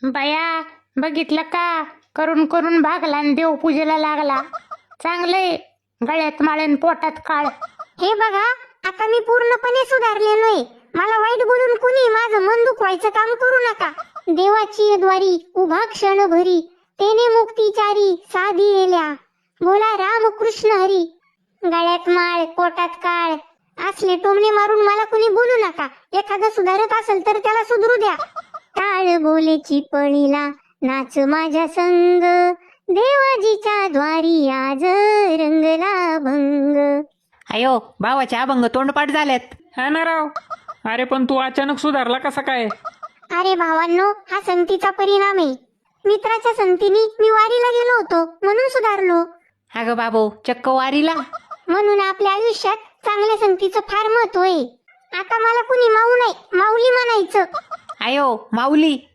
बाया, बघितलं का? करून करून भागला आणि देवपूजेला लागला. चांगले गळ्यात माळेन पोटात काळ. हे बघा, आता मी पूर्णपणे सुधारलेलोय. मला वाईट बोलून कुणी माझं मन दुखवायचं काम करू नका. देवाची द्वारी उभा क्षण भरी, तेने मुक्तीचारी साधी येल्या. बोला राम कृष्ण हरी. गळ्यात माळ पोटात काळ असले टोमणे मारून मला कुणी बोलू नका. एखादा सुधारत असेल तर त्याला सुधरू द्या. टाळ बोलेची पळीला नाच माझ्या संग, देवाजीच्या द्वारी आज रंगला भंग. अयो, भावाचे अभंग तोंडपाठ झालेत. हा ना राव. अरे पण तू अचानक सुधारला कसा काय? अरे भावांनो, हा संगतीचा परिणाम आहे. मित्राच्या संगतीने मी वारीला गेलो होतो म्हणून सुधारलो. अगं बाबू, चक्क वारीला? म्हणून आपल्या आयुष्यात चांगल्या संगतीचं फार महत्व आहे. आता मला कुणी माऊ नाही, माऊली म्हणायचं. अयो माऊली,